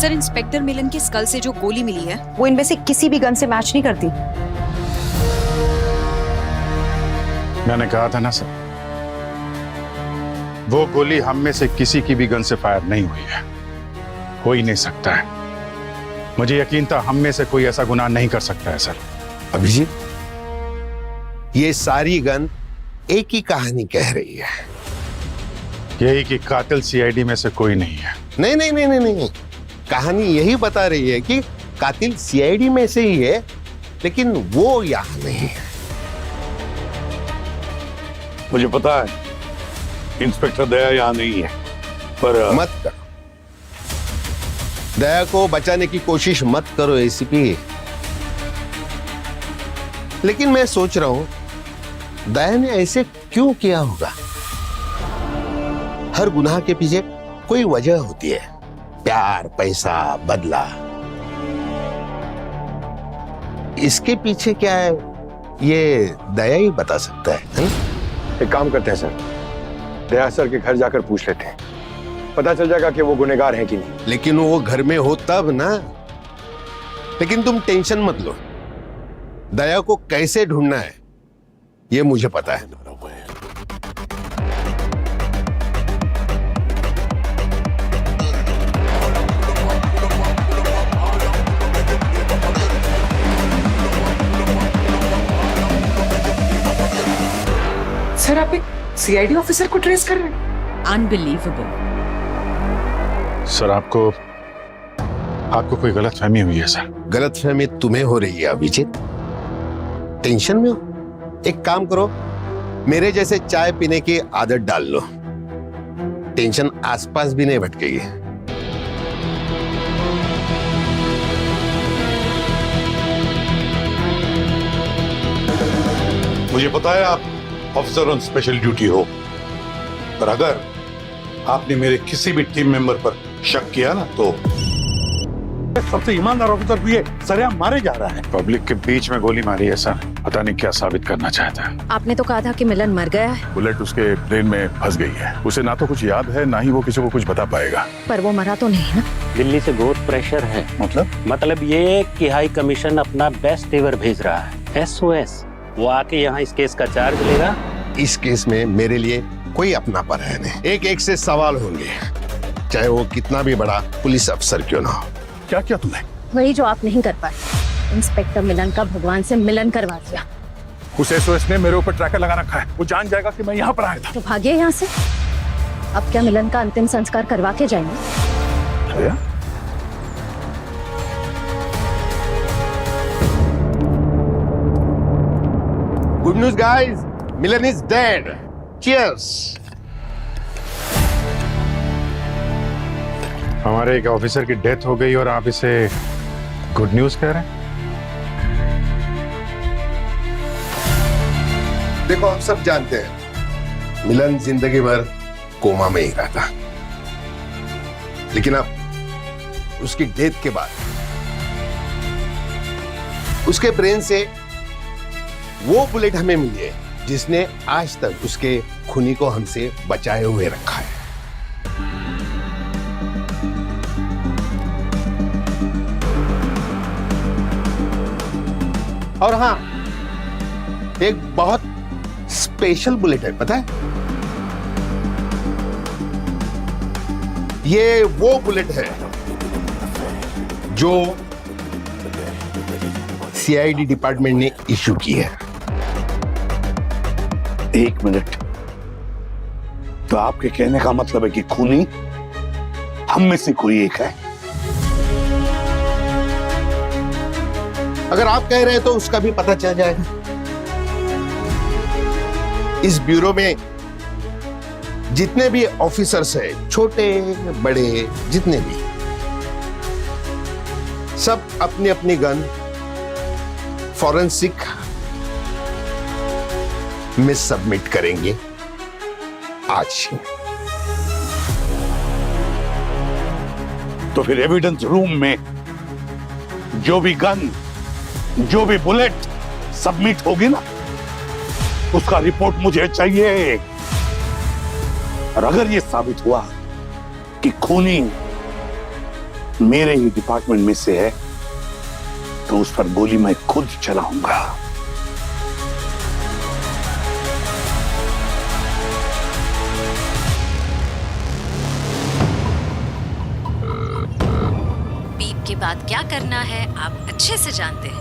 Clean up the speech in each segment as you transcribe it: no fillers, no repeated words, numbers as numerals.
Sir, inspector मिलन की school से जो गोली मिली है वो इनमें से किसी भी गन से मैच नहीं करती। मैंने कहा था ना सर, वो गोली हम में से किसी की भी गन से फायर नहीं हुई है, हो ही नहीं सकता है। मुझे यकीन था हम में से कोई ऐसा गुनाह नहीं कर सकता है सर। अभिजीत, ये सारी गन एक ही कहानी कह रही है। यही कि कातिल सीआईडी में से कोई नहीं है। नहीं नहीं नहीं नहीं नहीं, कहानी यही बता रही है कि कातिल सीआईडी में से ही है, लेकिन वो यहां नहीं है। मुझे पता है इंस्पेक्टर दया यहां नहीं है, पर मत करो, दया को बचाने की कोशिश मत करो एसीपी। लेकिन मैं सोच रहा हूं दया ने ऐसे क्यों किया होगा। हर गुनाह के पीछे कोई वजह होती है, प्यार, पैसा, बदला। इसके पीछे क्या है ये दया ही बता सकता है? एक काम करते हैं सर, दया सर के घर जाकर पूछ लेते हैं, पता चल जाएगा कि वो गुनहगार हैं कि नहीं। लेकिन वो घर में हो तब ना। लेकिन तुम टेंशन मत लो, दया को कैसे ढूंढना है ये मुझे पता है। सर, आप एक सीआईडी ऑफिसर को ट्रेस कर रहे हैं? अनबिलीवेबल। सर आपको कोई गलतफहमी हुई है सर। गलतफहमी तुम्हें हो रही है अभिजीत, टेंशन में हो। एक काम करो, मेरे जैसे चाय पीने की आदत डाल लो, टेंशन आसपास भी नहीं भटकेगी। मुझे पता है आप ऑफिसर ऑन स्पेशल ड्यूटी हो, पर अगर आपने मेरे किसी भी टीम मेंबर पर शक किया ना, तो सबसे ईमानदार ऑफिसर भी ये सरेआम मारे जा रहा है। पब्लिक के बीच में गोली मारी है सर, पता नहीं क्या साबित करना चाहता है। आपने तो कहा था कि मिलन मर गया है। बुलेट उसके ब्रेन में फंस गई है, उसे ना तो कुछ याद है ना ही वो किसी को कुछ बता पाएगा। पर वो मरा तो नहीं ना? दिल्ली से बहुत प्रेशर है। मतलब ये कि हाई कमीशन अपना बेस्ट एवर भेज रहा है, SOS। वो आके यहाँ इस केस का चार्ज लेगा। इस केस में मेरे लिए कोई अपना पर है नहीं। एक एक से सवाल होंगे, चाहे वो कितना भी बड़ा पुलिस अफसर क्यों ना हो। क्या किया तुमने? वही जो आप नहीं कर पाए, इंस्पेक्टर मिलन का भगवान से मिलन करवा दिया। उस SOS ने मेरे ऊपर ट्रैकर लगा रखा है, वो जान जाएगा कि मैं यहाँ पर आया था। तो भागिए यहाँ से। अब क्या मिलन का अंतिम संस्कार करवा के जाएंगे? भैया good news guys, Milan is dead. Cheers. हमारे एक ऑफिसर की डेथ हो गई और आप इसे गुड न्यूज कह रहे हैं? देखो, हम सब जानते हैं मिलन जिंदगी भर कोमा में ही रहता, लेकिन अब उसकी डेथ के बाद उसके ब्रेन से वो बुलेट हमें मिली है जिसने आज तक उसके खूनी को हमसे बचाए हुए रखा है। और हाँ, एक बहुत स्पेशल बुलेट है, पता है? ये वो बुलेट है जो सीआईडी डिपार्टमेंट ने इशू की है। एक मिनट, तो आपके कहने का मतलब है कि खूनी हम में से कोई एक है? अगर आप कह रहे हैं तो उसका भी पता चल जाएगा। इस ब्यूरो में जितने भी ऑफिसर्स हैं, छोटे बड़े जितने भी, सब अपनी अपनी गन फॉरेंसिक में सबमिट करेंगे आज ही। तो फिर एविडेंस रूम में जो भी गन, जो भी बुलेट सबमिट होगी ना, उसका रिपोर्ट मुझे चाहिए। और अगर यह साबित हुआ कि खूनी मेरे ही डिपार्टमेंट में से है तो उस पर गोली मैं खुद चलाऊंगा। बीप के बाद क्या करना है आप अच्छे से जानते हैं।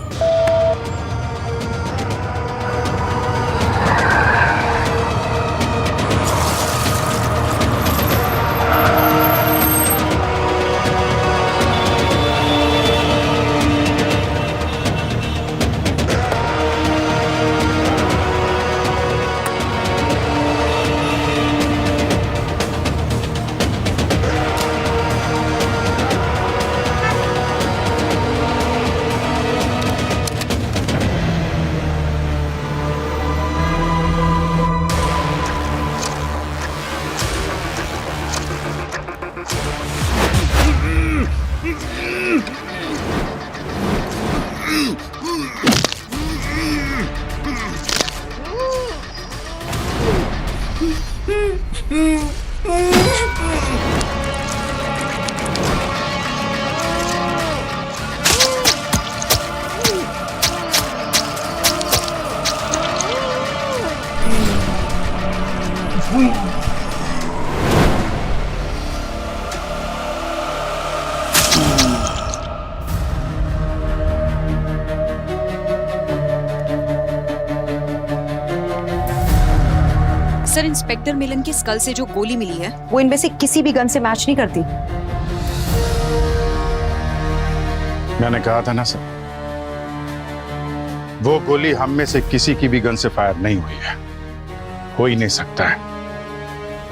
सर, इंस्पेक्टर मिलन की स्कल से जो गोली मिली है वो इनमें से किसी भी गन से मैच नहीं करती। मैंने कहा था ना सर, वो गोली हम में से किसी की भी गन से फायर नहीं हुई है, हो ही नहीं सकता है।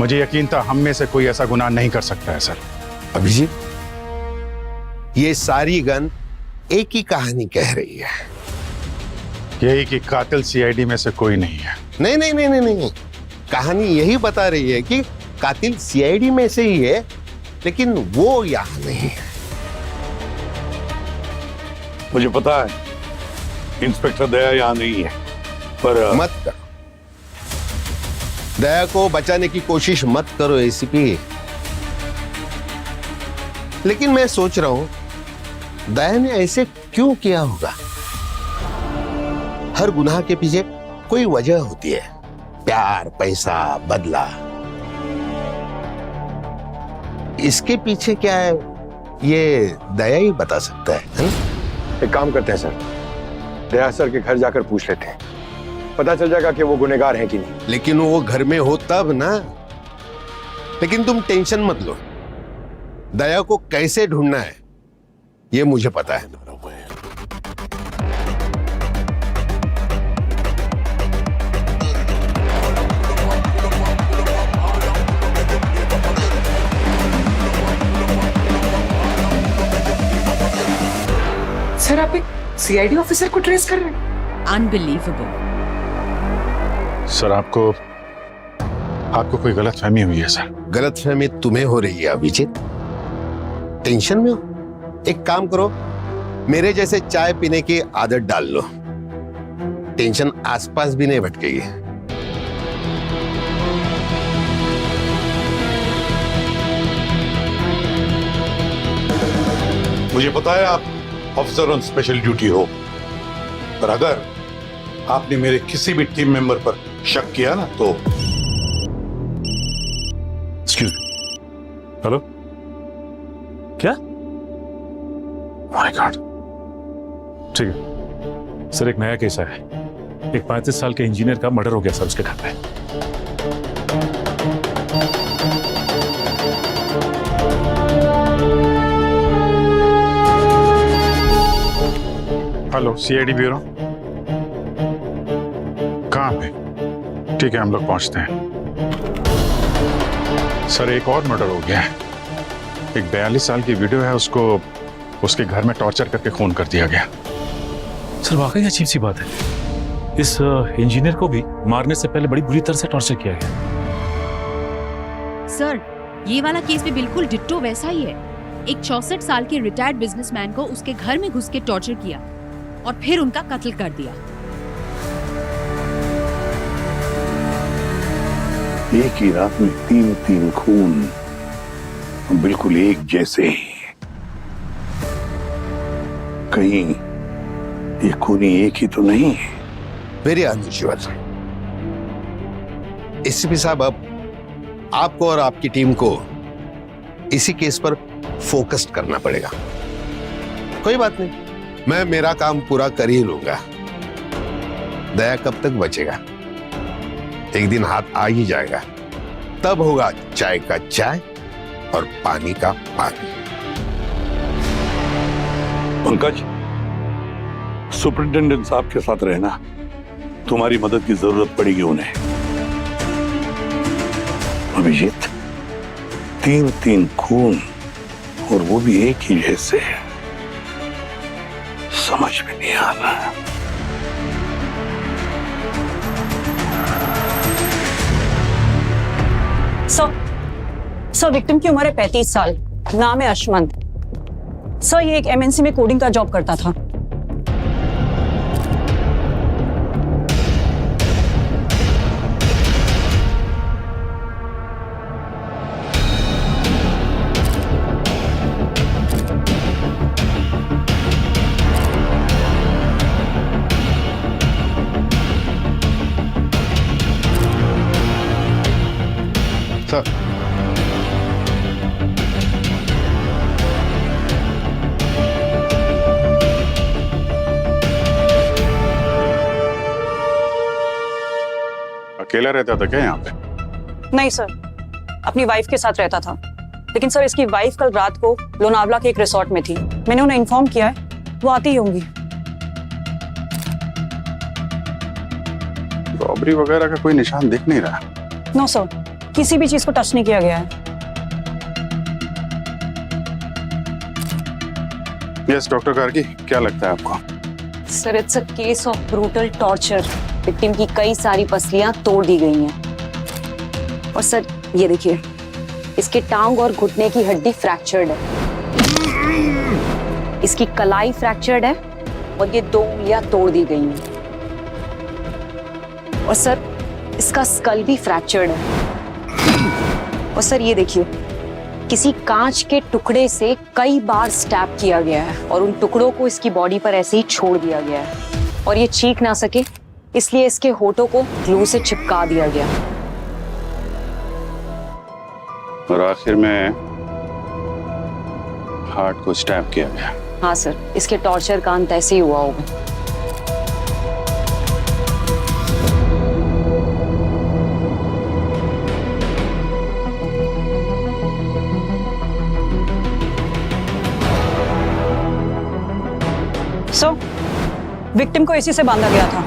मुझे यकीन था हम में से कोई ऐसा गुनाह नहीं कर सकता है सर। अभिजीत, ये सारी गन एक ही कहानी कह रही है। यही कि कातिल सीआईडी में से कोई नहीं है। नहीं नहीं नहीं नहीं नहीं, कहानी यही बता रही है कि कातिल सीआईडी में से ही है, लेकिन वो यहां नहीं है। मुझे पता है इंस्पेक्टर दया यहाँ नहीं है, पर मत करो, दया को बचाने की कोशिश मत करो एसीपी। लेकिन मैं सोच रहा हूं दया ने ऐसे क्यों किया होगा। हर गुनाह के पीछे कोई वजह होती है, प्यार, पैसा, बदला। इसके पीछे क्या है ये दया ही बता सकता है ना? एक काम करते हैं सर, दया सर के घर जाकर पूछ लेते हैं, पता चल जाएगा कि वो गुनहगार हैं कि नहीं। लेकिन वो घर में हो तब ना। लेकिन तुम टेंशन मत लो, दया को कैसे ढूंढना है ये मुझे पता है। सर आप एक सीआईडी ऑफिसर को ट्रेस कर रहे हैं? अनबिलीवेबल। सर, आपको कोई गलतफहमी हुई है सर। गलतफहमी तुम्हें हो रही है अभिजीत, टेंशन में हो। एक काम करो, मेरे जैसे चाय पीने की आदत डाल लो, टेंशन आसपास भी नहीं भटकेगी। मुझे पता है आप ऑफिसर ऑन स्पेशल ड्यूटी हो, पर अगर आपने मेरे किसी भी टीम मेंबर पर शक किया ना तो एक्सक्यूज मी। हेलो, क्या? My God. ठीक है सर, एक नया केस आया है। एक 35 साल के इंजीनियर का मर्डर हो गया सर उसके घर पे। हेलो, सीआईडी ब्यूरो, कहाँ पे? ठीक है, हम लोग पहुंचते हैं। सर, एक और मर्डर हो गया है। एक 42 साल की वीडियो है, उसको उसके घर में टॉर्चर करके खून कर दिया गया। सर वाकई अजीब सी बात है, इस इंजीनियर को भी मारने से पहले बड़ी बुरी तरह से टॉर्चर किया गया। सर, ये वाला केस भी बिल्कुल डिट्टो वैसा ही है। एक 64 साल के रिटायर्ड बिजनेसमैन को उसके घर में घुस के टॉर्चर किया और फिर उनका कत्ल कर दिया। एक ही रात में 3 खून, बिल्कुल एक जैसे ही। कहीं ये खूनी एक ही तो नहीं है? Very unusual. एसीपी साहब, अब आपको और आपकी टीम को इसी केस पर फोकस्ड करना पड़ेगा। कोई बात नहीं, मैं मेरा काम पूरा कर ही लूंगा। दया कब तक बचेगा? एक दिन हाथ आ ही जाएगा, तब होगा चाय का चाय और पानी का पानी। पंकज, सुपरिंटेंडेंट साहब के साथ रहना, तुम्हारी मदद की जरूरत पड़ेगी उन्हें। अभिजीत, 3 खून और वो भी एक ही जैसे, समझ में नहीं आ रहा। सर विक्टिम की उम्र है 35 साल, नाम है अशमंत। सर ये एक एमएनसी में कोडिंग का जॉब करता था। सर, अकेला रहता था क्या यहाँ पे? नहीं सर, अपनी वाइफ के साथ रहता था। लेकिन सर इसकी वाइफ कल रात को लोनावला के एक रिसोर्ट में थी। मैंने उन्हें इन्फॉर्म किया है, वो आती ही होंगी। रॉबरी वगैरह का कोई निशान दिख नहीं रहा। नो सर, किसी भी चीज को टच नहीं किया गया है। यस डॉक्टर गार्गी, क्या लगता है आपको? Sir it's a case of brutal torture. Victim की कई सारी पसलियां तोड़ दी गई हैं। और सर ये देखिए, इसके टांग और घुटने की हड्डी फ्रैक्चर्ड है, इसकी कलाई फ्रैक्चर्ड है और ये 2 उंगलियां तोड़ दी गई हैं। और सर इसका स्कल भी फ्रैक्चर्ड है। और सर ये देखिए, किसी कांच के टुकड़े से कई बार स्टैब किया गया है और उन टुकड़ों को इसकी बॉडी पर ऐसे ही छोड़ दिया गया है। और ये चीख ना सके इसलिए इसके होठों को ग्लू से चिपका दिया गया। और आखिर में हार्ट को स्टैब किया गया। हाँ सर, इसके टॉर्चर का अंत ऐसे ही हुआ होगा। सो विक्टिम को एसी से बांधा गया था।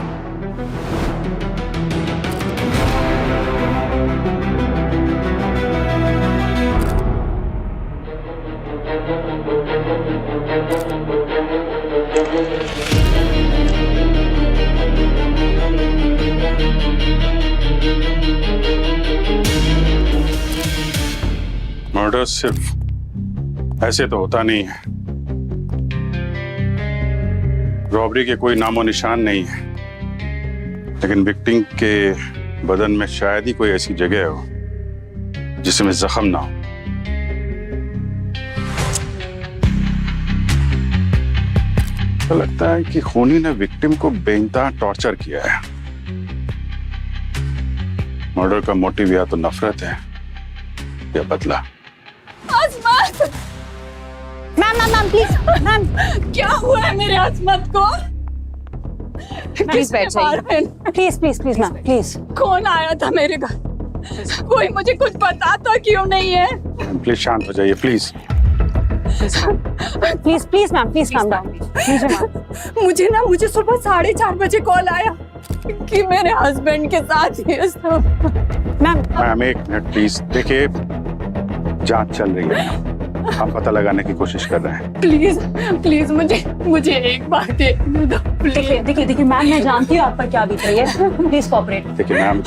मर्डर सिर्फ ऐसे तो होता नहीं है। रॉबरी के कोई नामो निशान नहीं है, लेकिन विक्टिम के बदन में शायद ही कोई ऐसी जगह हो जिसमें जख्म ना हो। तो लगता है कि खूनी ने विक्टिम को बेइंतहा टॉर्चर किया है। मर्डर का मोटिव या तो नफरत है या बदला। मैम प्लीज, मैम क्या हुआ है मेरे अजमत को? प्लीज बैठ जाइए। Please ma'am please. कौन आया था मेरे घर? कोई मुझे कुछ बताता क्यों नहीं है? प्लीज शांत हो जाइए, please. Please ma'am, please calm down. मुझे सुबह 4:30 बजे कॉल आया कि मेरे हस्बैंड के साथ ये सब। मैम एक मिनट प्लीज। देखिए, जांच चल रही है, हम पता लगाने की कोशिश कर रहे हैं। प्लीज मुझे एक बार देखने दो। देखिए मैम, मैं जानती हूँ आप पर क्या बीत रही है। Please cooperate. देखिए मैम,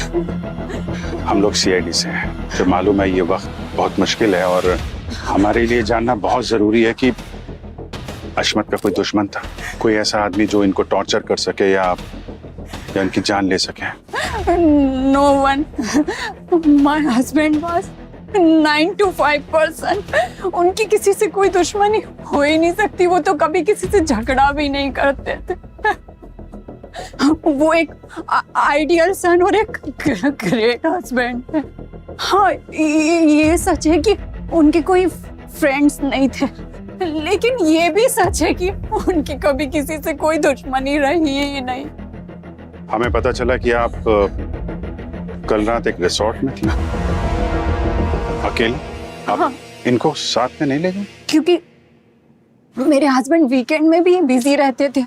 हम लोग सीआईडी से हैं, जो मालूम है ये वक्त बहुत मुश्किल है और हमारे लिए जानना बहुत जरूरी है कि अशमत का कोई दुश्मन था, कोई ऐसा आदमी जो इनको टॉर्चर कर सके या इनकी जान ले सके। No one. My husband was 9 to 5%। उनकी किसी से कोई दुश्मनी हो ही नहीं सकती। वो तो कभी किसी से झगड़ा भी नहीं करते थे। वो एक आइडियल सन और एक ग्रेट हस्बैंड है। हाँ, ये सच है कि उनके कोई फ्रेंड्स नहीं थे, लेकिन ये भी सच है कि उनकी कभी किसी से कोई दुश्मनी रही ही नहीं। हमें पता चला कि आप कल रात एक रिसोर्ट में थी अकेले। आप हाँ। इनको साथ में नहीं ले गए? क्योंकि मेरे हस्बैंड वीकेंड में भी बिजी रहते थे,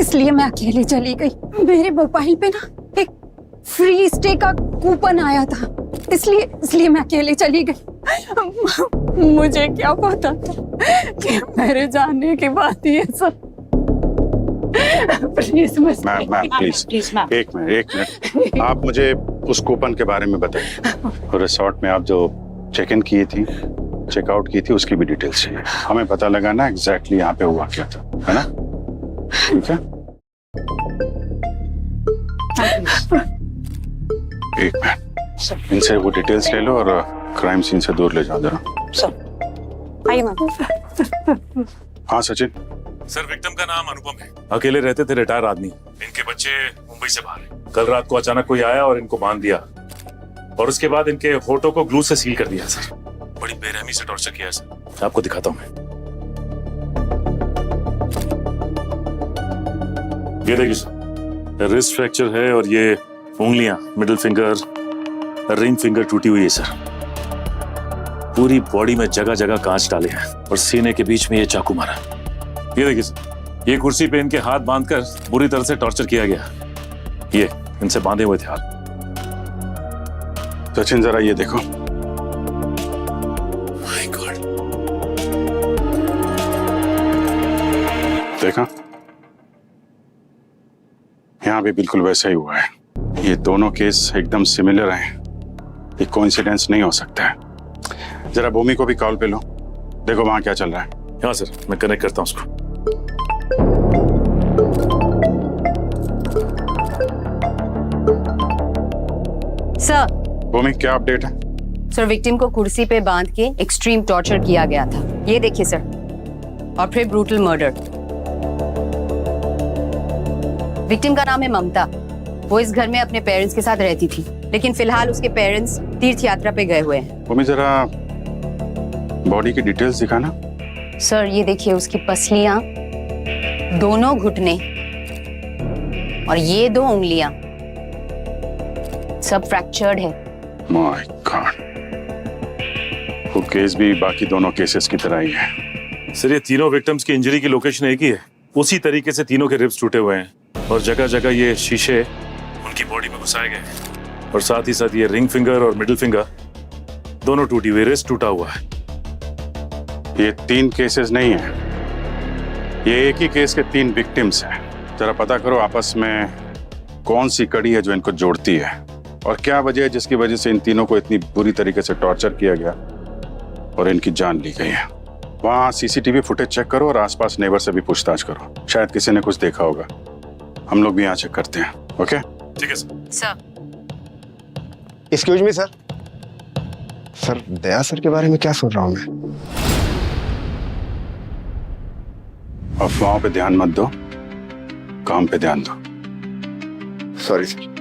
इसलिए मैं अकेले चली गई। मेरे मोबाइल पे ना एक फ्री स्टे का कूपन आया था, इसलिए मैं अकेले चली गई। मुझे क्या पता था कि मेरे जाने के बाद ये सब। प्लीज मैम प्लीज एक मिनट आप मुझे उस कूपन के बारे में बताइए। रिसोर्ट में आप जो चेक इन की थी, चेकआउट की थी, उसकी भी डिटेल्स चाहिए। हमें पता लगाना एग्जैक्टली यहाँ पे हुआ क्या था, है ना? ठीक है, एक मिनट इनसे वो डिटेल्स ले लो और क्राइम सीन से दूर ले जाओ जरा। आइए मैम। हाँ सचिन। सर, विक्टिम का नाम अनुपम है। अकेले रहते थे, रिटायर आदमी। इनके बच्चे मुंबई से बाहर हैं। कल रात को अचानक कोई आया और इनको बांध दिया, और उसके बाद इनके होठों को ग्लू से सील कर दिया। सर, बड़ी बेरहमी से टॉर्चर किया है सर। आपको दिखाता हूँ मैं। ये देखिए सर, रिस्ट फ्रैक्चर है और ये उंगलियां, मिडिल फिंगर, रिंग फिंगर टूटी हुई है सर। पूरी बॉडी में जगह जगह कांच डाले हैं और सीने के बीच में ये चाकू मारा। ये देखिए सर, ये कुर्सी पे इनके हाथ बांधकर बुरी तरह से टॉर्चर किया गया। ये इनसे बांधे हुए थे हाथ। सचिन जरा ये देखो। माय गॉड, देखा, यहाँ भी बिल्कुल वैसा ही हुआ है। ये दोनों केस एकदम सिमिलर हैं। ये कोइंसिडेंस नहीं हो सकता है। जरा भूमि को भी कॉल पे लो, देखो वहां क्या चल रहा है। हाँ सर, मैं कनेक्ट करता हूँ उसको। सर, भूमि क्या अपडेट है? सर, विक्टिम को कुर्सी पे बांध के एक्सट्रीम टॉर्चर किया गया था। ये देखिए सर, और फिर ब्रूटल मर्डर। विक्टिम का नाम है ममता। वो इस घर में अपने पेरेंट्स के साथ रहती थी, लेकिन फिलहाल उसके पेरेंट्स तीर्थ यात्रा पे गए हुए हैं। भूमि जरा बॉडी की डिटेल्स दिखाना। सर, ये देखिए, उसकी पसलियां, दोनों घुटने और ये 2 उंगलियां सब फ्रैक्चर्ड है। माय गॉड, वो केस भी बाकी दोनों केसेस की तरह ही है। सर, ये तीनों विक्टिम्स की इंजरी की लोकेशन एक ही है। उसी तरीके से तीनों के रिब्स टूटे हुए हैं और जगह जगह ये शीशे उनकी बॉडी में घुसाए गए हैं, और साथ ही साथ ये रिंग फिंगर और मिडिल फिंगर दोनों टूटी हुई, रिस्ट टूटा हुआ है। ये 3 केसेस नहीं है, ये एक ही केस के 3 विक्टिम्स हैं। जरा पता करो आपस में कौन सी कड़ी है जो इनको जोड़ती है, और क्या वजह है जिसकी वजह से इन तीनों को इतनी बुरी तरीके से टॉर्चर किया गया और इनकी जान ली गई है। वहाँ सीसीटीवी फुटेज चेक करो और आसपास नेबर से भी पूछताछ करो, शायद किसी ने कुछ देखा होगा। हम लोग भी यहाँ चेक करते हैं। ओके, ठीक है sir. Sir, excuse me sir. Sir, Daya sir के बारे में क्या सुन रहा हूँ मैं? अफवाहों पे ध्यान मत दो, काम पे ध्यान दो। Sorry sir.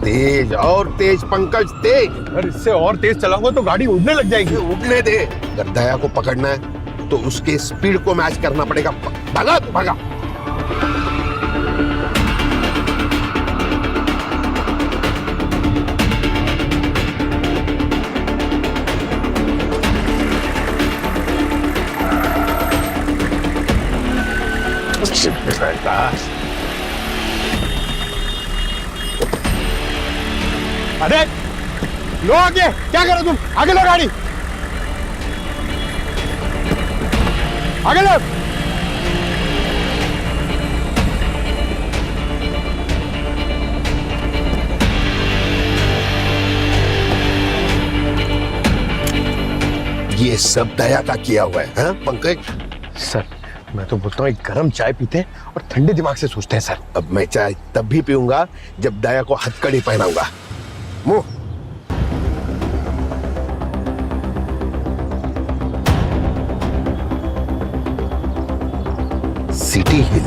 तेज और तेज पंकज, तेज। अगर इससे और तेज चलाऊंगा तो गाड़ी उड़ने लग जाएगी। उड़ने दे। अगर दया को पकड़ना है तो उसके स्पीड को मैच करना पड़ेगा। भागा तू, भागा। अरे लो आगे, क्या करो तुम? आगे लो गाड़ी, आगे लो। ये सब दया का किया हुआ है, हाँ पंकज? सर, मैं तो बोलता हूँ एक गर्म चाय पीते हैं और ठंडे दिमाग से सोचते हैं सर। अब मैं चाय तब भी पीऊंगा जब दया को हथकड़ी पहनाऊंगा। मुंह सिटी हिल।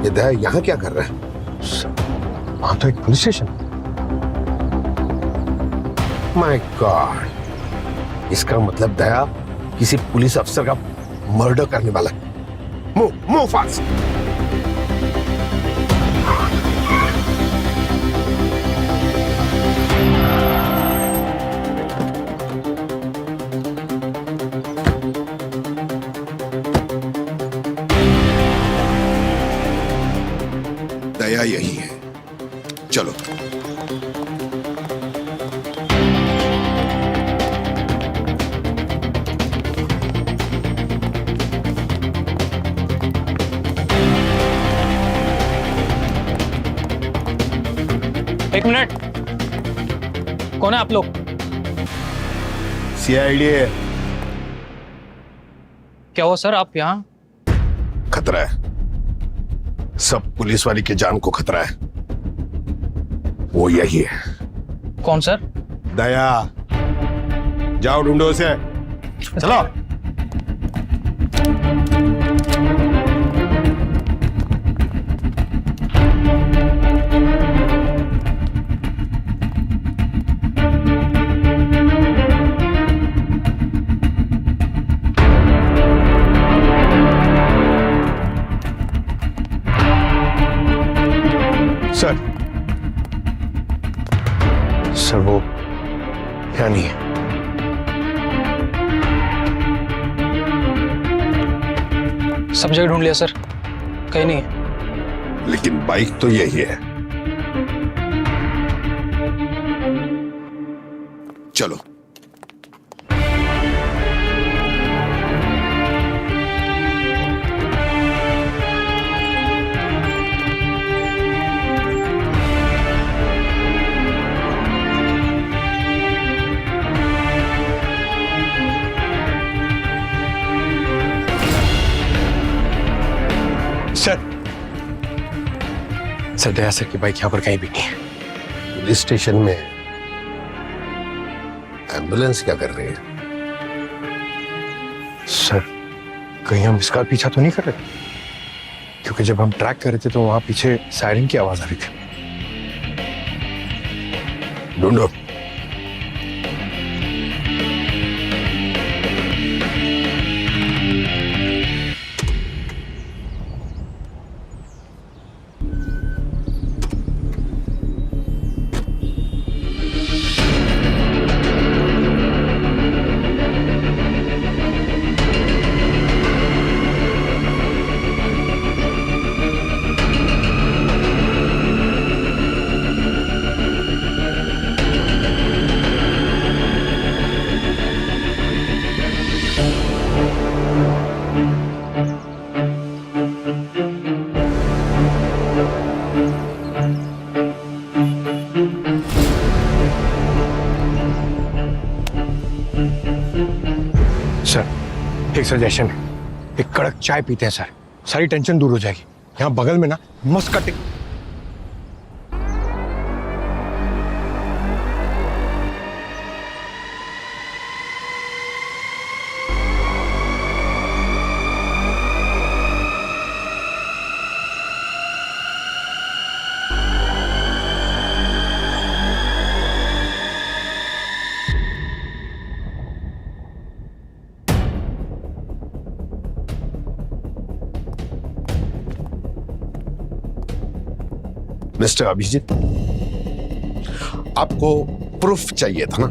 ये दया यहाँ क्या कर रहा है? वहां तो एक पुलिस स्टेशन। माय गॉड, इसका मतलब दया किसी पुलिस अफसर का मर्डर करने वाला है। Move fast. दया यही है, चलो। एक मिनट, कौन है आप लोग? सीआईडी है। क्या हुआ सर, आप यहाँ? खतरा है, सब पुलिस वाली की जान को खतरा है। वो यही है। कौन सर? दया, जाओ ढूंढो उसे, चलो। सर वो यहाँ नहीं है। सब जगह ढूंढ लिया सर, कहीं नहीं है। लेकिन बाइक तो यही है। चलो। सर दया सर की बाइक यहाँ पर कहीं भी नहीं है। पुलिस स्टेशन में एम्बुलेंस क्या कर रही है? सर कहीं हम इसका पीछा तो नहीं कर रहे? क्योंकि जब हम ट्रैक कर रहे थे तो वहां पीछे सायरन की आवाज आ रही थी। ढूंढो। एक सजेशन है, एक कड़क चाय पीते हैं सर, सारी टेंशन दूर हो जाएगी। यहाँ बगल में ना मस्त कटिंग। मिस्टर अभिजीत, आपको प्रूफ चाहिए था ना?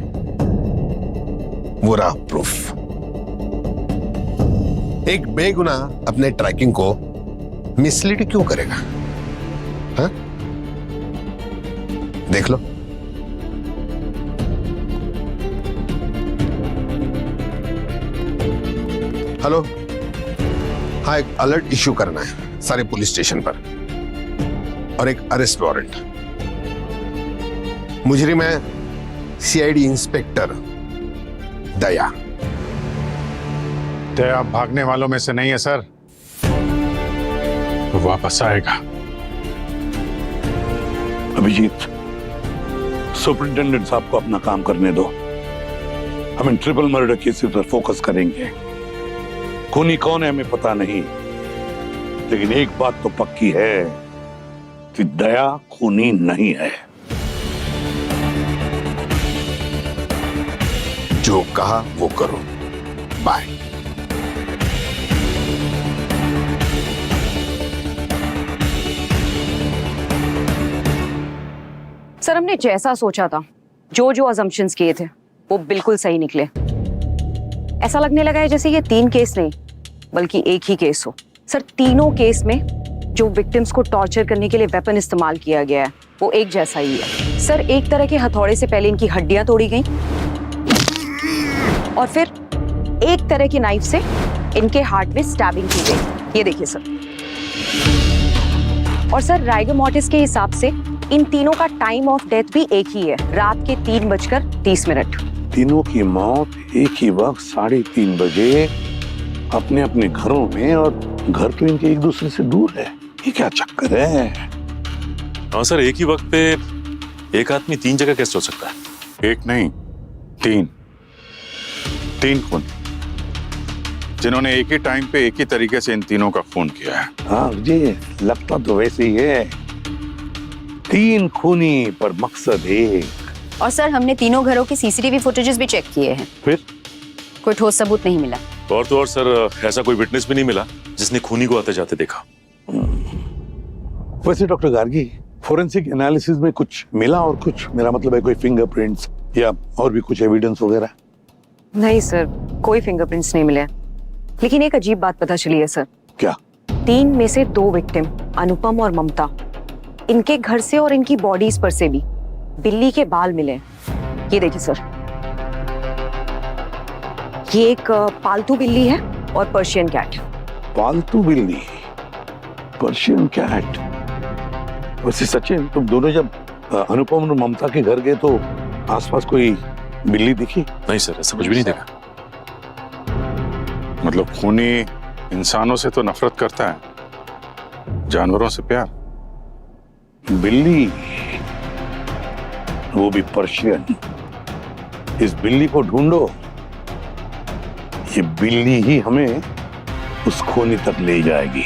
वो रहा प्रूफ। एक बेगुनाह अपने ट्रैकिंग को मिसलीड क्यों करेगा? हाँ? देख लो। हेलो, हाँ, एक अलर्ट इश्यू करना है सारे पुलिस स्टेशन पर और एक अरेस्ट वारंट। मुजरिम है सीआईडी इंस्पेक्टर दया। दया भागने वालों में से नहीं है सर, वो वापस आएगा। अभिजीत, सुपरिंटेंडेंट साहब को अपना काम करने दो। हम इन ट्रिपल मर्डर केसेस पर फोकस करेंगे। खूनी कौन है हमें पता नहीं, लेकिन एक बात तो पक्की है कि दया खूनी नहीं है। जो कहा वो करो। बाय। सर हमने जैसा सोचा था, जो अजम्पशंस किए थे वो बिल्कुल सही निकले। ऐसा लगने लगा है जैसे ये 3 केस नहीं बल्कि एक ही केस हो। सर तीनों केस में जो विक्टिम्स को टॉर्चर करने के लिए वेपन इस्तेमाल किया गया है वो एक जैसा ही है। सर एक तरह के हथौड़े से पहले इनकी हड्डियां तोड़ी गई और फिर एक तरह की नाइफ से इनके हार्ट में स्टैबिंग की गई। ये देखिए सर। और सर राइगर मॉर्टिस के हिसाब से इन तीनों का टाइम ऑफ डेथ भी एक ही है, रात के 3:30। तीनों की मौत एक ही वक्त 3:30 बजे अपने अपने घरों में, और घर तो इनके एक दूसरे से दूर है। ये क्या चक्कर है? हाँ सर, एक ही वक्त पे एक आदमी 3 जगह कैसे हो सकता है? एक नहीं, 3 खून, जिन्होंने एक ही टाइम पे एक ही तरीके से इन तीनों का खून किया है। हाँ मुझे लगता तो वैसे ही है। 3 खूनी पर मकसद एक। और सर हमने तीनों घरों की सीसीटीवी फुटेजेस भी चेक किए हैं, फिर कोई ठोस सबूत नहीं मिला। और तो और सर, ऐसा कोई विटनेस भी नहीं मिला जिसने खूनी को आते जाते देखा। वैसे डॉक्टर गार्गी, फोरेंसिक एनालिसिस में कुछ मिला और कुछ, मेरा मतलब है कोई फिंगरप्रिंट्स या और भी कुछ एविडेंस वगैरह? नहीं सर, कोई फिंगरप्रिंट्स नहीं मिले। लेकिन एक अजीब बात पता चली है सर। क्या? 3 में से 2 विक्टिम, अनुपम और ममता, इनके घर से और इनकी बॉडीज पर से भी बिल्ली के बाल मिले। ये देखिए सर, ये एक पालतू बिल्ली है और पर्शियन कैट। पालतू बिल्ली, पर्शियन कैट। वैसे सचिन, तुम दोनों जब अनुपम और ममता के घर गए तो आसपास कोई बिल्ली दिखी? नहीं सर, ऐसा कुछ भी नहीं देखा। मतलब खूनी इंसानों से तो नफरत करता है, जानवरों से प्यार। बिल्ली, वो भी पर्शियन। इस बिल्ली को ढूंढो। ये बिल्ली ही हमें उस खूनी तक ले जाएगी।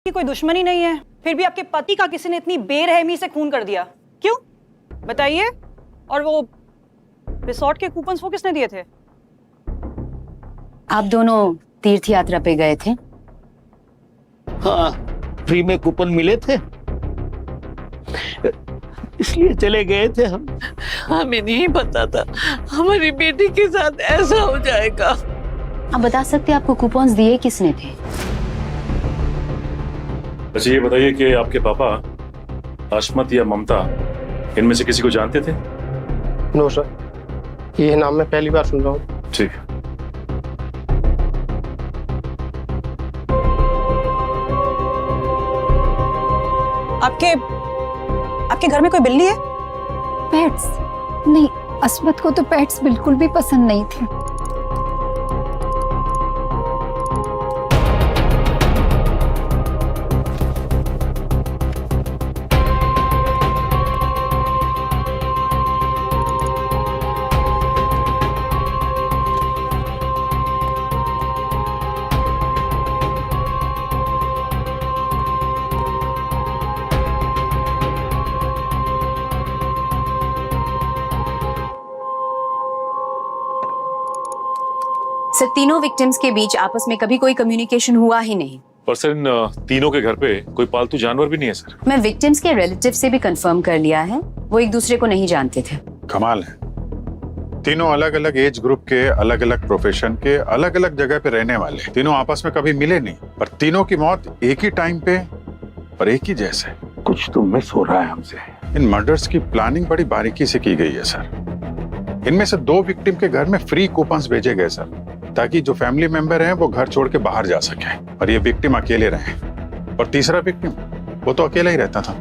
कोई दुश्मनी नहीं है, फिर भी आपके पति का किसी ने इतनी बेरहमी से खून कर दिया, क्यों बताइए? और वो रिसोर्ट के कूपन्स वो किसने दिए थे? आप दोनों तीर्थ यात्रा पे गए थे? हाँ, फ्री में कूपन मिले थे, इसलिए चले गए थे हम। हमें नहीं पता था हमारी बेटी के साथ ऐसा हो जाएगा। आप बता सकते हैं आपको कूपन्स दिए किसने थे? अच्छा ये बताइए कि आपके पापा अश्मत या ममता, इनमें से किसी को जानते थे? नो सर, ये नाम मैं पहली बार सुन रहा हूँ। ठीक है। आपके घर में कोई बिल्ली है? पेट्स नहीं, अस्मत को तो पेट्स बिल्कुल भी पसंद नहीं थे। सर तीनों विक्टिम्स के बीच आपस में कभी कोई कम्युनिकेशन हुआ ही नहीं। और सर इन तीनों के घर पे कोई पालतू जानवर भी नहीं है सर। मैं विक्टिम्स के रिलेटिव से भी कंफर्म कर लिया है, वो एक दूसरे को नहीं जानते थे। कमाल है, तीनों अलग अलग एज ग्रुप के, अलग अलग प्रोफेशन के, अलग अलग जगह पे रहने वाले, तीनों आपस में कभी मिले नहीं, पर तीनों की मौत एक ही टाइम पे और एक ही जैसे। कुछ तो मिस हो रहा है हमसे। इन मर्डर्स की प्लानिंग बड़ी बारीकी से की गई है सर। इनमें से 2 विक्टिम के घर में फ्री कूपन्स भेजे गए सर, ताकि जो फैमिली मेंबर हैं वो घर छोड़ के बाहर जा सके और ये विक्टिम अकेले रहे। और तीसरा विक्टिम, वो तो अकेला ही रहता था।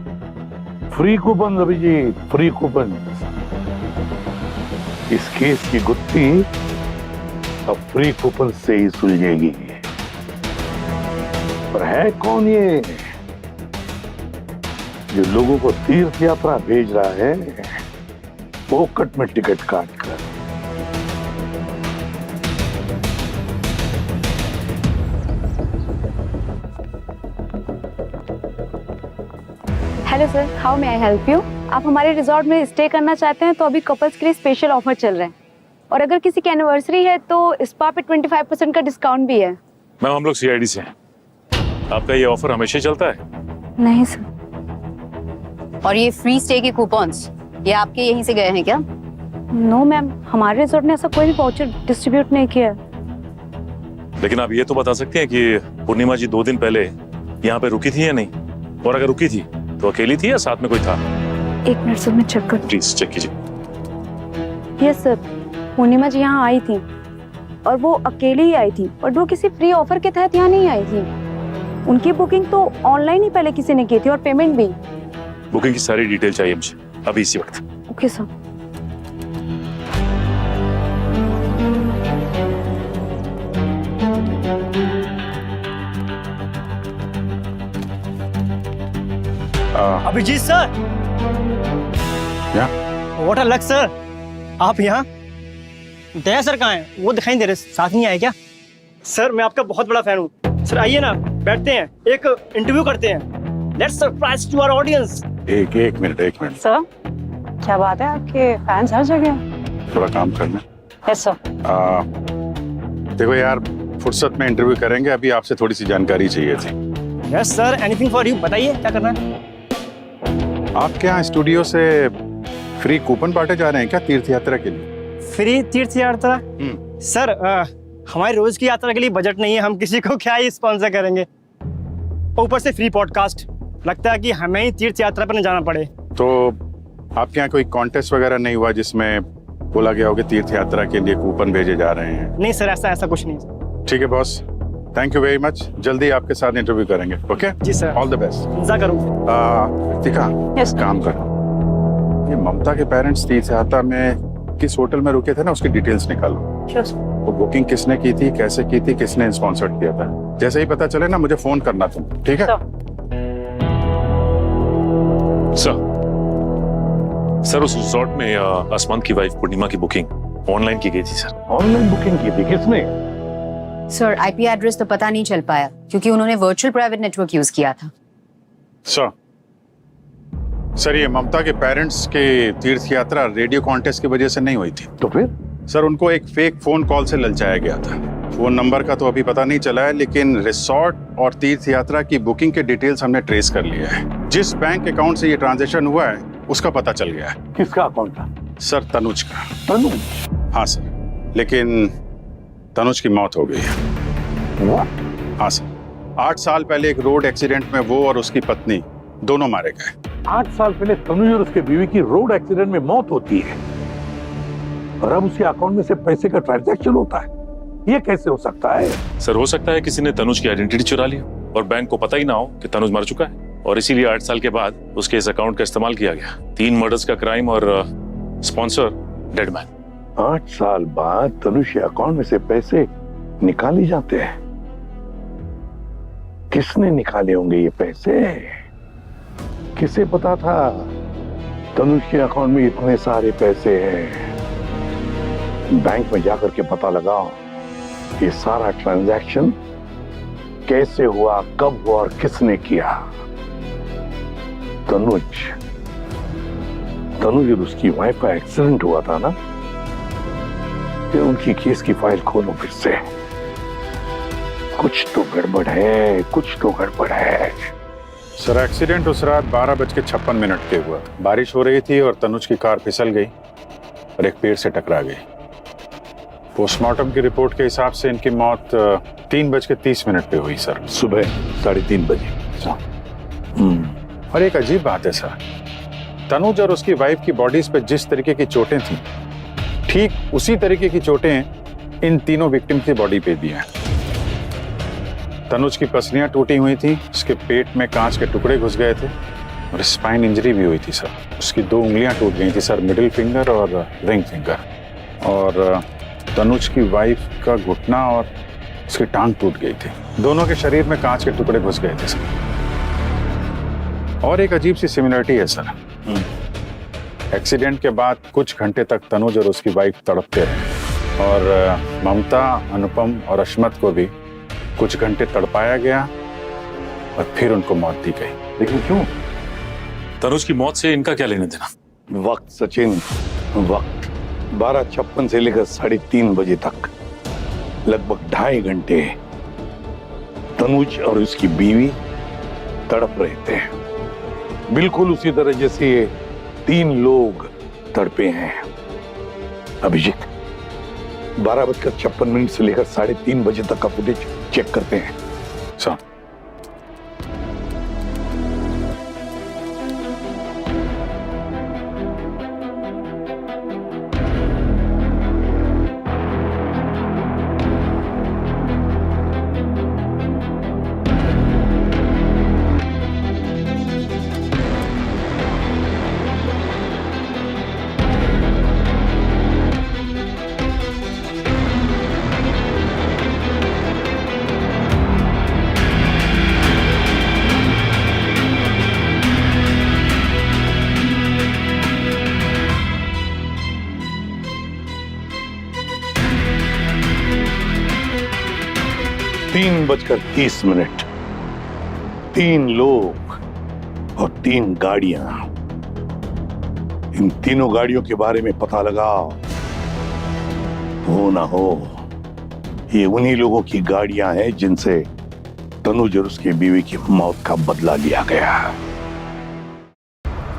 Free coupon Abhijit, free coupon. इस केस की गुत्थी अब फ्री कूपन से ही सुलझेगी। पर है कौन ये जो लोगों को तीर्थ यात्रा भेज रहा है पोकट में टिकट काट कर? Hello sir, how may I help you? आप हमारे रिजॉर्ट में स्टे करना चाहते हैं तो अभी कपल्स के लिए स्पेशल ऑफर चल रहे हैं, और अगर किसी की एनिवर्सरी है तो स्पा पे 25% का डिस्काउंट भी है। मैम हम लोग सीआईडी से हैं। आपका ये ऑफर हमेशा चलता है? नहीं सर। और ये फ्री स्टे के कूपन्स ये आपके यहीं से गए हैं क्या? नो मैम, हमारे रिजॉर्ट ने ऐसा कोई भी वाउचर डिस्ट्रीब्यूट नहीं किया है। लेकिन आप ये तो बता सकते हैं कि पूर्णिमा जी 2 दिन पहले यहाँ पे रुकी थी या नहीं, और अगर रुकी थी तो अकेली थी या साथ में कोई था? 1 मिनट सर, मैं चेक कर। प्लीज चेक कीजिए। यस सर, पूर्णिमा जी यहाँ आई थी और वो अकेली ही आई थी, और वो किसी फ्री ऑफर के तहत यहाँ नहीं आई थी। उनकी बुकिंग तो ऑनलाइन ही पहले किसी ने की थी और पेमेंट भी। बुकिंग की सारी डिटेल चाहिए मुझे अभी इसी वक्त। Okay sir. अभिजीत सर, क्या? व्हाट अ लक सर, आप यहाँ? दया सर कहाँ हैं? वो दिखाई दे रहे, साथ नहीं आए क्या? सर मैं आपका बहुत बड़ा फैन हूँ। सर आइए ना, बैठते हैं, एक इंटरव्यू करते हैं। Let's surprise to our audience. एक मिनट। सर क्या बात है, आपके फैंस हर जगह। थोड़ा काम करना। Yes sir. देखो यार, फुर्सत में इंटरव्यू करेंगे, अभी आपसे थोड़ी सी जानकारी चाहिए थी। Yes sir, anything for you, बताइए क्या करना है? आपके यहाँ स्टूडियो से फ्री कूपन बांटे जा रहे हैं क्या तीर्थ यात्रा के लिए? फ्री तीर्थ यात्रा? सर हमारी रोज की यात्रा के लिए बजट नहीं है, हम किसी को क्या ही स्पॉन्सर करेंगे। ऊपर से फ्री पॉडकास्ट, लगता है कि हमें ही तीर्थ यात्रा पर न जाना पड़े। तो आपके यहाँ कोई कॉन्टेस्ट वगैरह नहीं हुआ जिसमें बोला गया हो कि तीर्थ यात्रा के लिए कूपन भेजे जा रहे हैं? नहीं सर, ऐसा कुछ नहीं। ठीक है boss, thank you very much. जल्दी आपके साथ इंटरव्यू करेंगे। Okay ji sir, all the best. इंतजार करूँ। रितिका, Yes. काम करो, ये ममता के पेरेंट्स तीर्थ यात्रा में किस होटल में रुके थे ना, उसकी डिटेल्स निकालो। Sure. वो बुकिंग किसने की थी, कैसे की थी, किसने स्पॉन्सर किया था, जैसे ही पता चले ना मुझे फोन करना तुम, ठीक है? सर उस रिजॉर्ट में आसमान की वाइफ पूर्णिमा की बुकिंग ऑनलाइन की गई थी सर। ऑनलाइन बुकिंग की थी? किसने? सर आईपी एड्रेस तो पता नहीं चल पाया क्योंकि उन्होंने वर्चुअल प्राइवेट नेटवर्क यूज किया था। सर ये ममता के पेरेंट्स के तीर्थ यात्रा रेडियो कॉन्टेस्ट की वजह से नहीं हुई थी। तो फिर? सर उनको एक फेक फोन कॉल से ललचाया गया था। फोन नंबर का तो अभी पता नहीं चला है, लेकिन रिसोर्ट और तीर्थ यात्रा की बुकिंग के डिटेल्स हमने ट्रेस कर लिया है। जिस बैंक अकाउंट से ये ट्रांजैक्शन हुआ है उसका पता चल गया है। किसका अकाउंट था? सर तनुज का। तनुज? हाँ सर, लेकिन तनुज की मौत हो गई है। हाँ सर, 8 साल पहले एक रोड एक्सीडेंट में वो और उसकी पत्नी दोनों मारे गए। 8 साल पहले तनुज और उसके बीवी की रोड एक्सीडेंट में मौत होती है और अब उसके अकाउंट में से पैसे का ट्रांजैक्शन होता है। ये कैसे हो सकता है? सर हो सकता है किसी ने तनुज की आइडेंटिटी चुरा ली और बैंक को पता ही ना हो कि तनुज मर चुका है, और इसीलिए 8 साल के बाद उसके इस अकाउंट का इस्तेमाल किया गया। 3 मर्डर्स का क्राइम और स्पॉन्सर डेड मैन। 8 साल बाद तनुज के अकाउंट में से पैसे निकाले जाते हैं। किसने निकाले होंगे ये पैसे? किसे पता था तनुज के अकाउंट में इतने सारे पैसे हैं? बैंक में जाकर के पता लगाओ ये सारा ट्रांजैक्शन कैसे हुआ, कब हुआ और किसने किया। तनुज और उसकी वाइफ का एक्सीडेंट हुआ था ना, फिर उनकी केस की फाइल खोलो फिर से। कुछ तो गड़बड़ है, कुछ तो गड़बड़ है। सर एक्सीडेंट उस रात 12:56 के हुआ। बारिश हो रही थी और तनुज की कार फिसल गई और एक पेड़ से टकरा गई। पोस्टमार्टम की रिपोर्ट के हिसाब से इनकी मौत 3:30 पे हुई सर, सुबह 3:30 बजे। और एक अजीब बात है सर, तनुज और उसकी वाइफ की बॉडीज पे जिस तरीके की चोटें थी, ठीक उसी तरीके की चोटें इन तीनों विक्टिम की बॉडी पे भी हैं। तनुज की पसलियां टूटी हुई थी, उसके पेट में कांच के टुकड़े घुस गए थे और स्पाइन इंजरी भी हुई थी सर। उसकी 2 उंगलियां टूट गई थी सर, मिडिल फिंगर और रिंग फिंगर। और तनुज की वाइफ का घुटना और उसकी टांग टूट गई थी। दोनों के शरीर में कांच के टुकड़े घुस गए थे सर। और एक अजीब सी सिमिलरिटी है सर। एक्सीडेंट के बाद कुछ घंटे तक तनुज और उसकी वाइफ तड़पते रहे और ममता, अनुपम और अश्मत को भी कुछ घंटे तड़पाया गया और फिर उनको मौत दी गई। लेकिन क्यों? तनुज की मौत से इनका क्या लेना देना? वक्त सचिन, वक्त 12:56 से लेकर 3:30 बजे तक लगभग 2.5 घंटे तनुज और उसकी बीवी तड़प रहे थे, बिल्कुल उसी तरह जैसे 3 लोग तड़पे हैं। अभिजीत, 12:56 से लेकर 3:30 बजे तक का फुटेज चेक करते हैं। सर तीन 3:30, 3 लोग और 3 गाड़ियां। इन तीनों गाड़ियों के बारे में पता लगा हो ना हो, ये उन्हीं लोगों की गाड़ियां हैं जिनसे तनुज और उसकी बीवी की मौत का बदला लिया गया।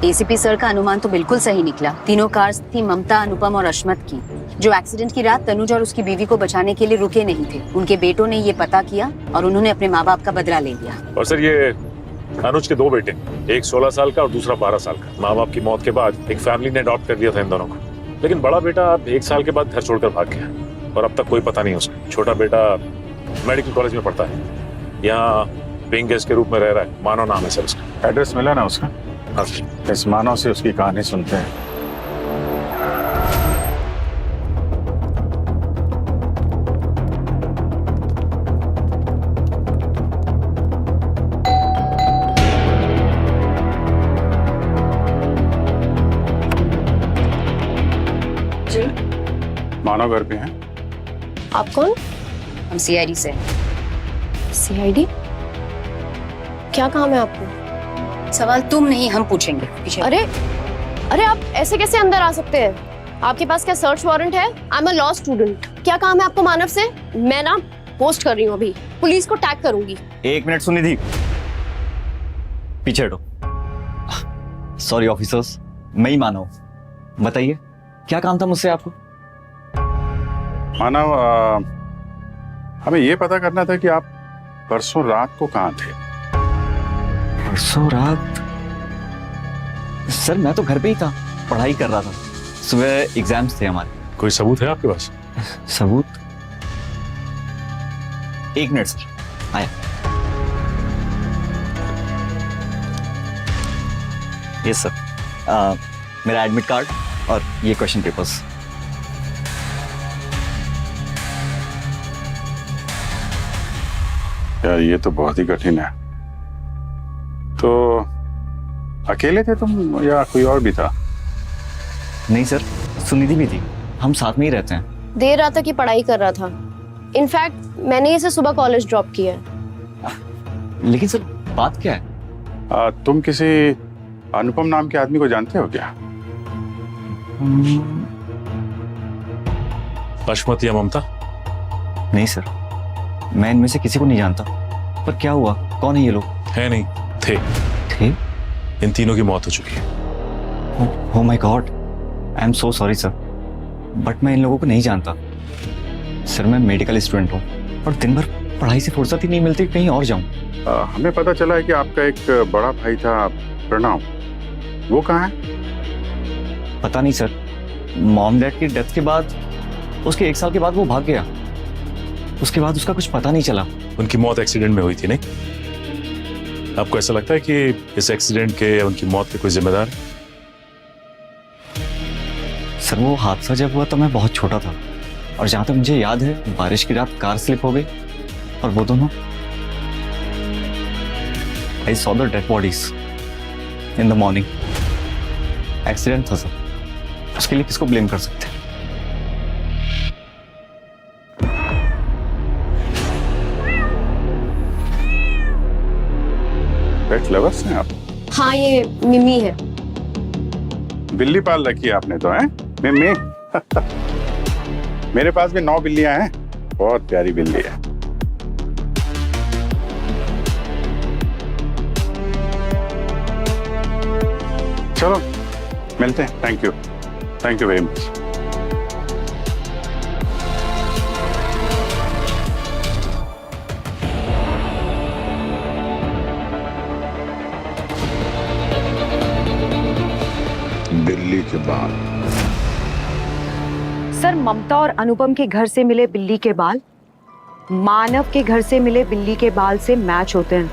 एसीपी सर का अनुमान तो बिल्कुल सही निकला। तीनों कार्स थी ममता, अनुपम और अश्मत की, जो एक्सीडेंट की रात तनुज और उसकी बीवी को बचाने के लिए रुके नहीं थे। उनके बेटों ने ये पता किया और उन्होंने अपने माँ बाप का बदला ले लिया। और सर ये अनुज के 2 बेटे, एक 16 साल का और दूसरा 12 साल का। माँ बाप की मौत के बाद एक फैमिली ने अडॉप्ट कर दिया था इन दोनों को, लेकिन बड़ा बेटा अब 1 साल के बाद घर छोड़कर भाग गया और अब तक कोई पता नहीं उसका। छोटा बेटा मेडिकल कॉलेज में पढ़ता है, यहाँ पेइंग गेस्ट के रूप में रह रहा है। मानव नाम है सर उसका। एड्रेस मिला ना उसका? हाँ। इस मानव से उसकी कहानी सुनते हैं। मानव घर पे हैं? आप कौन? हम सीआईडी से। सीआईडी? क्या काम है आपको? सवाल तुम नहीं हम पूछेंगे। पीछे। अरे अरे आप ऐसे कैसे अंदर आ सकते हैं? आपके पास क्या सर्च वारंट है? आई एम अ लॉ स्टूडेंट। क्या काम है आपको मानव से? मैं ना पोस्ट कर रही हूँ, अभी पुलिस को टैग करूंगी। 1 मिनट सुनी थी, पीछे हटो। सॉरी ऑफिसर्स, मैं ही मानव। बताइए क्या काम था मुझसे आपको? मानव, हमें ये पता करना था कि आप परसों रात को कहाँ थे? परसों रात? सर मैं तो घर पे ही था, पढ़ाई कर रहा था। सुबह एग्जाम्स थे हमारे। कोई सबूत है आपके पास? सबूत? 1 मिनट सर, आया। यस सर, मेरा एडमिट कार्ड और ये क्वेश्चन पेपर्स। यार ये तो बहुत ही कठिन है। तो अकेले थे तुम या कोई और भी था? नहीं सर, सुनिधि भी थी, हम साथ में ही रहते हैं। देर रात तक की पढ़ाई कर रहा था। इनफैक्ट मैंने इसे सुबह कॉलेज ड्रॉप किया है। लेकिन सर बात क्या है? तुम किसी अनुपम नाम के आदमी को जानते हो क्या? अश्मत या ममता? नहीं सर, मैं इनमें से किसी को नहीं जानता। पर क्या हुआ, कौन है ये लोग? है नहीं, थे। इन तीनों की मौत हो चुकी है। Oh my God, I am so sorry sir, but मैं इन लोगों को नहीं जानता। सर मैं मेडिकल स्टूडेंट हूँ और दिन भर पढ़ाई से फुर्सत ही नहीं मिलती कहीं और जाऊँ। हमें पता चला है कि आपका एक बड़ा भाई था प्रणव, वो कहाँ है? पता नहीं सर, मॉम डैड की डेथ के बाद उसके 1 साल के बाद वो भाग गया। उसके बाद उसका कुछ पता नहीं चला। उनकी मौत एक्सीडेंट में हुई थी नहीं? आपको ऐसा लगता है कि इस एक्सीडेंट के या उनकी मौत के कोई जिम्मेदार है? सर वो हादसा जब हुआ तो मैं बहुत छोटा था, और जहां तक मुझे याद है बारिश की रात कार स्लिप हो गई और वो दोनों I saw the dead bodies in the morning. Accident था सर, उसके लिए किसको ब्लेम कर सकते हैं? पेट लवर्स हैं आप? हाँ, ये मिमी है। बिल्ली पाल रखी है आपने तो, हैं? मिमी। मेरे पास भी 9 बिल्लियां हैं, बहुत प्यारी बिल्ली है। चलो मिलते हैं। Thank you very much. बिल्ली के बाल। सर, ममता और अनुपम के घर से मिले बिल्ली के बाल मानव के घर से मिले बिल्ली के बाल से मैच होते हैं,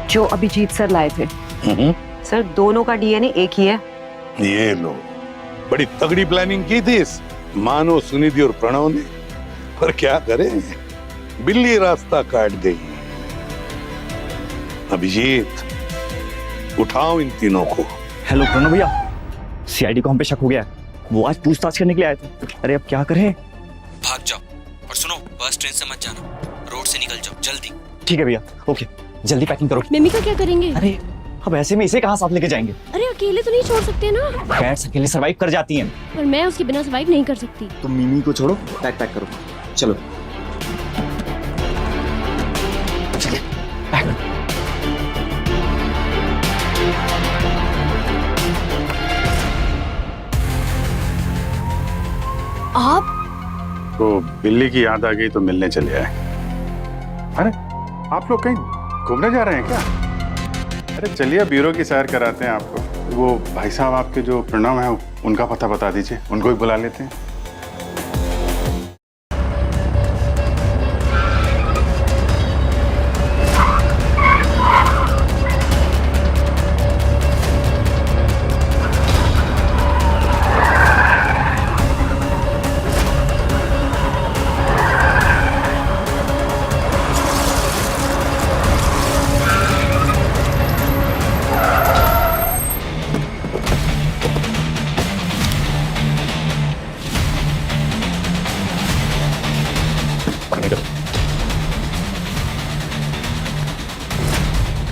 जो अभिजीत सर लाए थे। सर, दोनों का डीएनए एक ही है। ये लो, बड़ी तगड़ी प्लानिंग की थी इस मानो, सुनिधि और प्रणव ने, पर क्या करें, बिल्ली रास्ता काट गई। अभिजीत, उठाओ इन तीनों को। हेलो प्रणव भैया, सीआईडी को हम पे शक हो गया है। वो आज पूछताछ करने के लिए आए थे। अरे अब क्या करें? भाग जाओ, और सुनो, बस ट्रेन से मत जाना, रोड से निकल जाओ जल्दी। ठीक है भैया, ओके, जल्दी पैकिंग करो। मिमी का क्या करेंगे? अरे अब ऐसे में इसे कहाँ साथ लेके जाएंगे? अरे अकेले तो नहीं छोड़ सकते ना। कैट्स अकेले सरवाइव कर जाती हैं। पर मैं उसके बिना सरवाइव नहीं कर सकती। तुम मिमी को छोड़ो, पैक करो, चलो। आप? तो बिल्ली की याद आ गई तो मिलने चले आए। अरे आप लोग कहीं घूमने जा रहे हैं क्या? अरे चलिए ब्यूरो की सैर कराते हैं आपको। वो भाई साहब आपके जो प्रणव हैं उनका पता बता दीजिए, उनको भी बुला लेते हैं।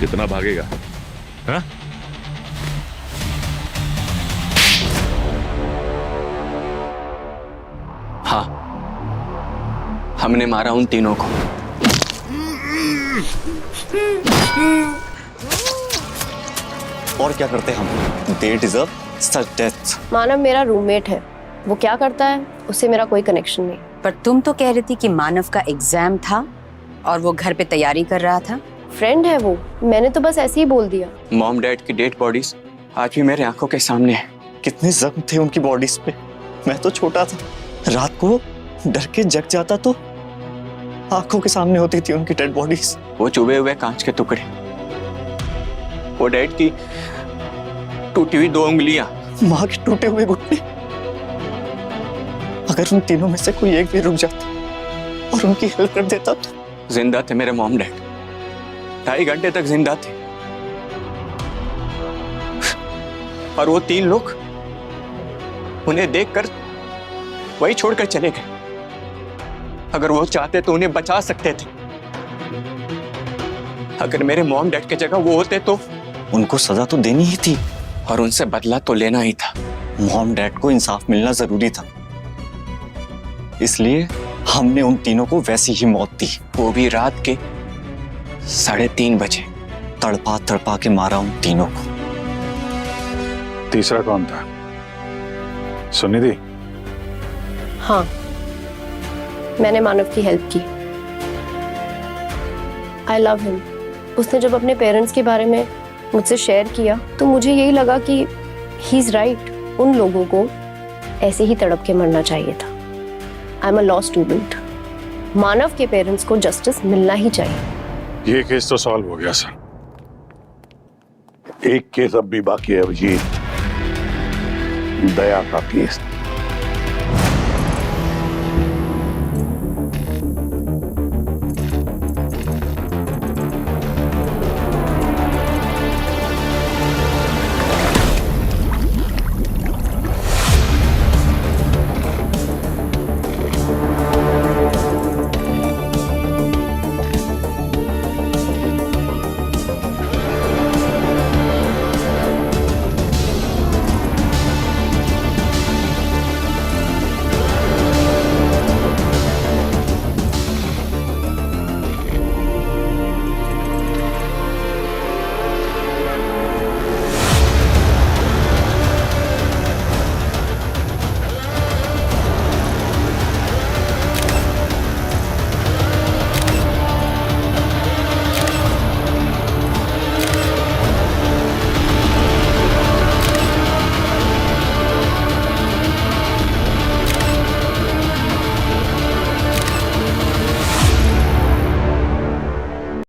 कितना भागेगा? हाँ? हाँ, हमने मारा उन तीनों को। और क्या करते हम? They deserve such death. मानव मेरा रूममेट है, वो क्या करता है उससे मेरा कोई कनेक्शन नहीं। पर तुम तो कह रही थी कि मानव का एग्जाम था और वो घर पे तैयारी कर रहा था। फ्रेंड है वो, मैंने तो बस ऐसे ही बोल दिया। मॉम डैड की डेड बॉडीज आज भी मेरे आंखों के सामने है। कितने जख्म थे उनकी बॉडीज पे। मैं तो छोटा था, रात को डर के जग जाता तो आंखों के सामने होती थी उनकी डेड बॉडीज। वो चुभे हुए कांच के टुकड़े, वो डैड की टूटी हुई 2 उंगलियां, माँ के टूटे हुए घुटने। अगर उन तीनों में से कोई एक भी रुक जाता और उनकी हेल्प कर देता तो। जिंदा थे मेरे मॉम डैड, 2.5 घंटे तक जिंदा थे। और वो 3 लोग उन्हें देखकर वही छोड़कर चले गए। अगर वो चाहते तो उन्हें बचा सकते थे। अगर मेरे मॉम डैड की जगह वो होते तो उनको सजा तो देनी ही थी और उनसे बदला तो लेना ही था। मॉम डैड को इंसाफ मिलना जरूरी था, इसलिए हमने उन तीनों को वैसी ही मौत दी। वो भी रात के 3:30 बजे। तड़पा तड़पा के मारा उन तीनों को। तीसरा कौन था? सुनिधि? हाँ, मैंने मानव की हेल्प की। I love him. उसने जब अपने पेरेंट्स के बारे में मुझसे शेयर किया तो मुझे यही लगा कि ही इज राइट। उन लोगों को ऐसे ही तड़प के मरना चाहिए था। I am a law student. Manav के पेरेंट्स को जस्टिस मिलना ही चाहिए। ये केस तो सॉल्व हो गया सर। एक केस अब भी बाकी है अभिजीत, दया का केस।